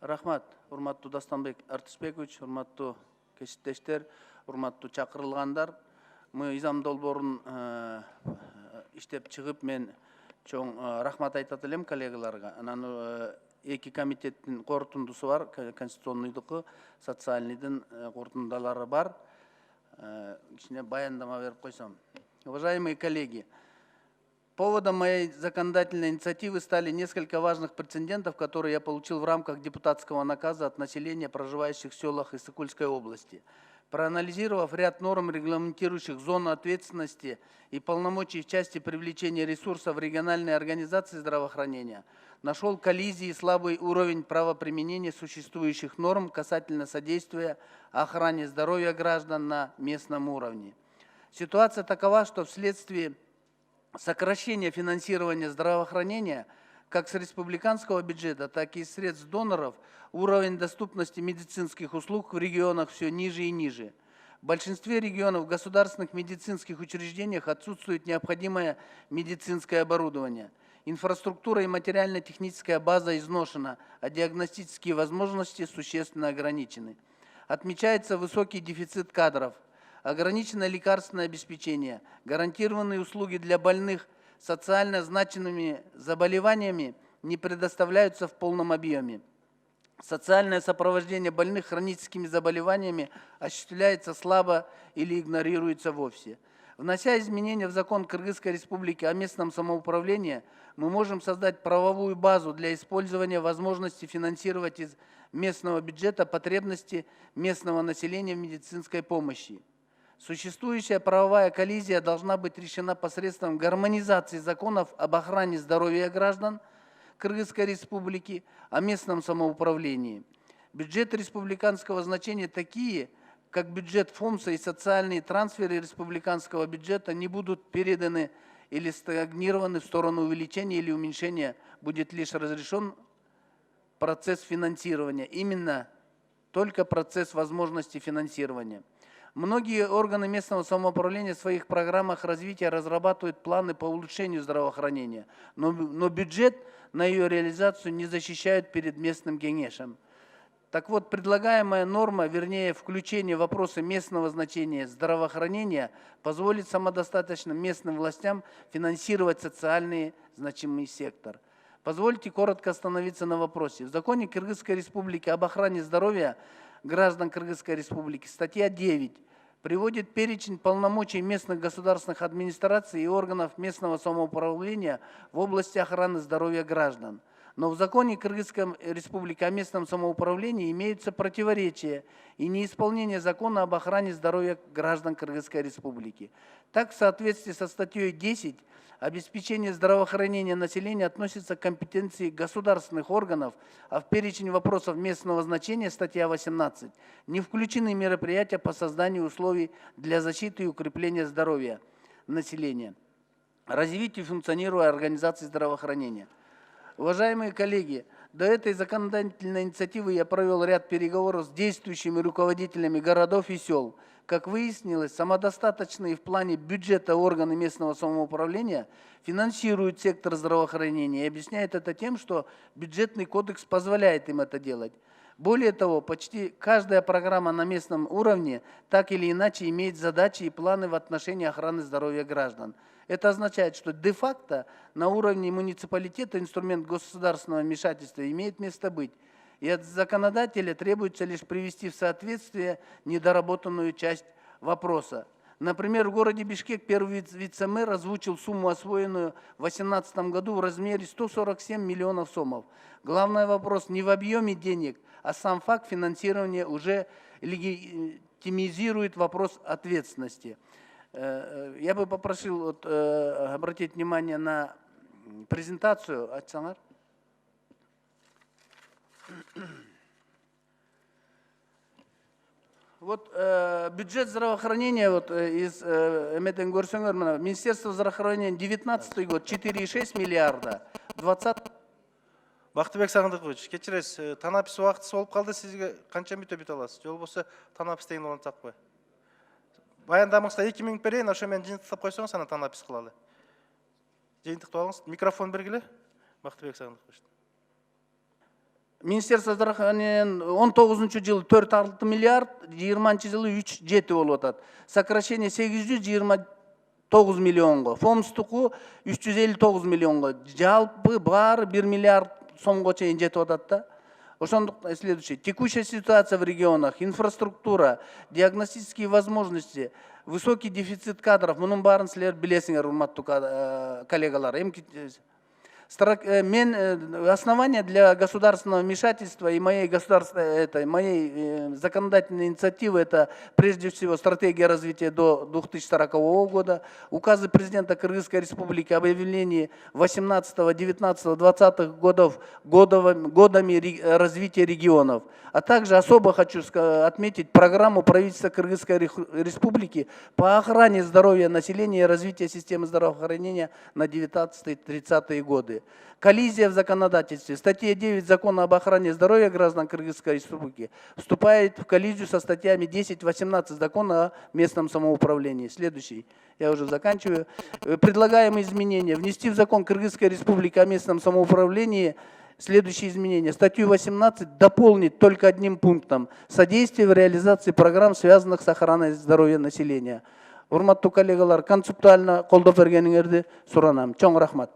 Рахмат, урматтуу Дастанбек Артышбекович, урматтуу кесиптештер, урматтуу чакырылгандар. Мы изам долбоорун иштеп чыгып, мен чоң рахмат айтат элем коллегаларга. Анан эки комитеттин корутундусу бар, конституционныйдыкы, социальныйдын корутундалары бар. Кичине баяндама берип койсом. Уважаемые коллеги, поводом моей законодательной инициативы стали несколько важных прецедентов, которые я получил в рамках депутатского наказа от населения, проживающих в селах Иссык-Кульской области. Проанализировав ряд норм, регламентирующих зону ответственности и полномочий в части привлечения ресурсов в региональные организации здравоохранения, нашел коллизии и слабый уровень правоприменения существующих норм касательно содействия охране здоровья граждан на местном уровне. Ситуация такова, что вследствие сокращение финансирования здравоохранения как с республиканского бюджета, так и из средств доноров, уровень доступности медицинских услуг в регионах все ниже и ниже. В большинстве регионов в государственных медицинских учреждениях отсутствует необходимое медицинское оборудование. Инфраструктура и материально-техническая база изношена, а диагностические возможности существенно ограничены. Отмечается высокий дефицит кадров. Ограниченное лекарственное обеспечение, гарантированные услуги для больных социально значимыми заболеваниями не предоставляются в полном объеме. Социальное сопровождение больных хроническими заболеваниями осуществляется слабо или игнорируется вовсе. Внося изменения в закон Кыргызской Республики о местном самоуправлении, мы можем создать правовую базу для использования возможности финансировать из местного бюджета потребности местного населения в медицинской помощи. Существующая правовая коллизия должна быть решена посредством гармонизации законов об охране здоровья граждан Кыргызской Республики, о местном самоуправлении. Бюджеты республиканского значения такие, как бюджет ФОМСа и социальные трансферы республиканского бюджета не будут переданы или стагнированы в сторону увеличения или уменьшения, будет лишь разрешен процесс финансирования, именно только процесс возможности финансирования. Многие органы местного самоуправления в своих программах развития разрабатывают планы по улучшению здравоохранения, но бюджет на ее реализацию не защищают перед местным кеңешем. Так вот, предлагаемая норма, вернее, включение вопроса местного значения здравоохранения позволит самодостаточным местным властям финансировать социальный значимый сектор. Позвольте коротко остановиться на вопросе. В законе Кыргызской Республики об охране здоровья граждан Кыргызской Республики, статья 9, приводит перечень полномочий местных государственных администраций и органов местного самоуправления в области охраны здоровья граждан. Но в законе Кыргызской Республики о местном самоуправлении имеются противоречия и неисполнение закона об охране здоровья граждан Кыргызской Республики. Так, в соответствии со статьей 10, обеспечение здравоохранения населения относится к компетенции государственных органов, а в перечень вопросов местного значения, статья 18, не включены мероприятия по созданию условий для защиты и укрепления здоровья населения, развитию и функционированию организаций здравоохранения. Уважаемые коллеги, до этой законодательной инициативы я провел ряд переговоров с действующими руководителями городов и сел. Как выяснилось, самодостаточные в плане бюджета органы местного самоуправления финансируют сектор здравоохранения и объясняют это тем, что бюджетный кодекс позволяет им это делать. Более того, почти каждая программа на местном уровне так или иначе имеет задачи и планы в отношении охраны здоровья граждан. Это означает, что де-факто на уровне муниципалитета инструмент государственного вмешательства имеет место быть. И от законодателя требуется лишь привести в соответствие недоработанную часть вопроса. Например, в городе Бишкек первый вице-мэр озвучил сумму, освоенную в 2018 году в размере 147 миллионов сомов. Главный вопрос не в объеме денег, а сам факт финансирования уже легитимизирует вопрос ответственности. Я бы попросил обратить внимание на презентацию. Айтсаңар. Вот бюджет здравоохранения из Министерства здравоохранения 19 год 4,6 миллиарда, 20. Бактыбек Сагындыкович, кечиресиз, танапис убактысы болуп калды, сизге канча мүнөттө бүтө аласыз? Же болбосо танапис деген улантсакпы? Баяндамаңызда 2 минут берейин, ошо менен жыйынтыктап койсоңуз, анан танапис кылалы. Жыйынтыктап алыңыз. Микрофон бергиле. Бактыбек Сагындыкович. Министерство здравоохранения 19-жылы 4,6 миллиард, 20-жылы 3,7 болуп атат. Сокращение 829 миллионго, фомстуку 359 миллионго, жалпы баары 1 миллиард сомго чейин жетип атат да. Ошондуктан следующий. Текущая ситуация в регионах, инфраструктура, диагностические возможности, высокий дефицит кадров. Мунун баарын силер билесиңер, урматтуу коллегалар. Основания для государственного вмешательства и моей законодательной инициативы — это прежде всего стратегия развития до 2040 года, указы президента Кыргызской Республики об объявлении 18, 19, 20 годов годами развития регионов. А также особо хочу отметить программу правительства Кыргызской Республики по охране здоровья населения и развитию системы здравоохранения на 19-30 годы. Коллизия в законодательстве. Статья 9 Закона об охране здоровья граждан Кыргызской Республики вступает в коллизию со статьями 10-18 Закона о местном самоуправлении. Следующий. Я уже заканчиваю. Предлагаемые изменения. Внести в Закон Кыргызской Республики о местном самоуправлении следующие изменения. Статью 18 дополнить только одним пунктом. Содействие в реализации программ, связанных с охраной здоровья населения. Урматтуу коллегалар, концептуально колдоп бергениңерди суранам. Чоң рахмат.